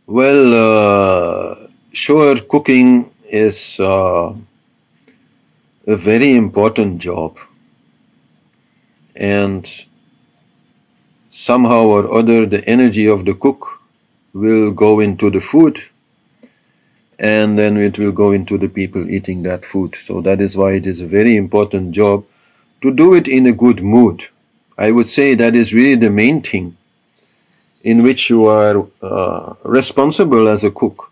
Well, sure, cooking is a very important job, and somehow or other the energy of the cook will go into the food, and then it will go into the people eating that food. So that is why it is a very important job to do it in a good mood. I would say that is really the main thing in which you are responsible as a cook.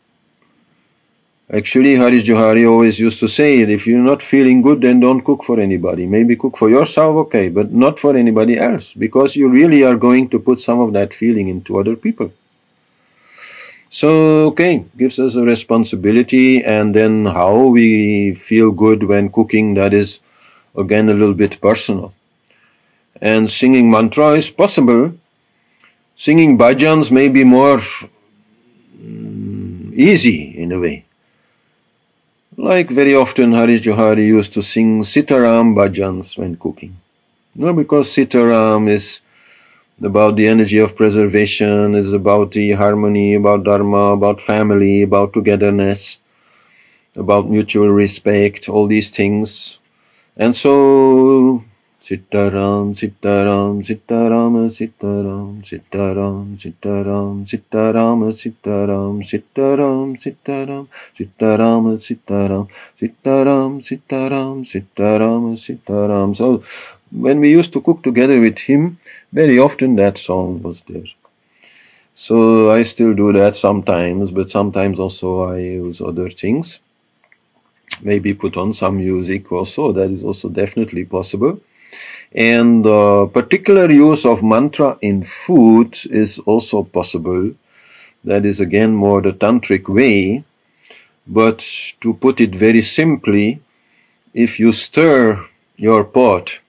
Actually, Harish Johari always used to say, if you're not feeling good, then don't cook for anybody. Maybe cook for yourself, okay, but not for anybody else, because you really are going to put some of that feeling into other people. So, okay, gives us a responsibility, and then how we feel good when cooking, that is, again, a little bit personal. And singing mantra is possible. Singing bhajans may be more easy in a way. Like very often Harish Johari used to sing Sitaram bhajans when cooking. No, because Sitaram is about the energy of preservation, is about the harmony, about dharma, about family, about togetherness, about mutual respect, all these things. And so Sitaram, Sitaram, Sitaram, Sitaram, Sitaram, Sitaram, Sitaram, Sitaram, Sitaram, Sitaram, Sitaram, Sitaram, Sitaram, Sitaram, Sitaram, Sitaram. So when we used to cook together with him, very often that song was there. So I still do that sometimes, but sometimes also I use other things. Maybe put on some music also, that is also definitely possible. And particular use of mantra in food is also possible. That is again more the tantric way. But to put it very simply, if you stir your pot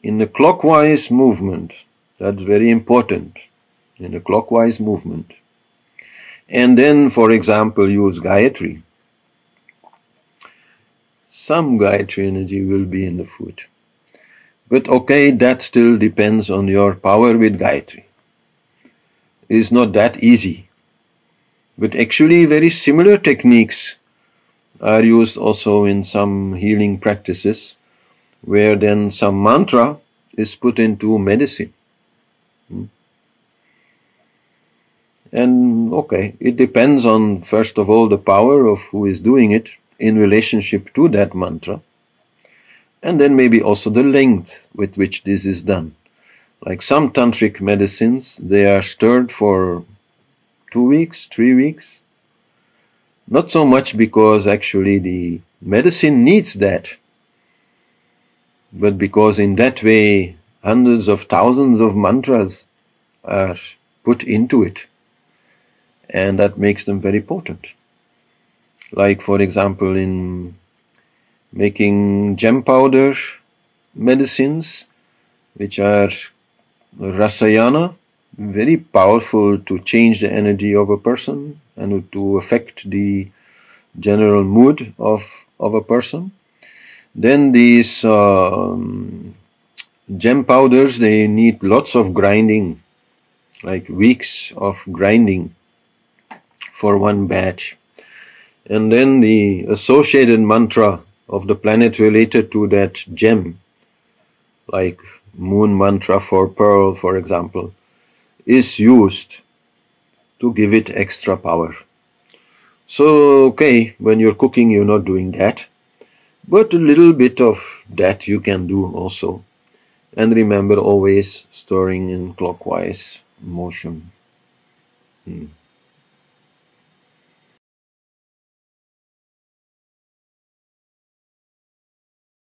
in a clockwise movement, that's very important, in a clockwise movement, and then, for example, use Gayatri, some Gayatri energy will be in the food. But okay, that still depends on your power with Gayatri. It's not that easy. But actually very similar techniques are used also in some healing practices, where then some mantra is put into medicine. And okay, it depends on, first of all, the power of who is doing it in relationship to that mantra, and then maybe also the length with which this is done. Like some tantric medicines, they are stirred for 2 weeks, 3 weeks. Not so much because actually the medicine needs that, but because in that way hundreds of thousands of mantras are put into it, and that makes them very potent. Like, for example, in making gem powder medicines, which are rasayana, very powerful to change the energy of a person and to affect the general mood of a person. Then these gem powders, they need lots of grinding, like weeks of grinding for one batch. And then the associated mantra of the planet related to that gem, like moon mantra for pearl, for example, is used to give it extra power. So, okay, when you're cooking, you're not doing that, but a little bit of that you can do also. And remember, always stirring in clockwise motion.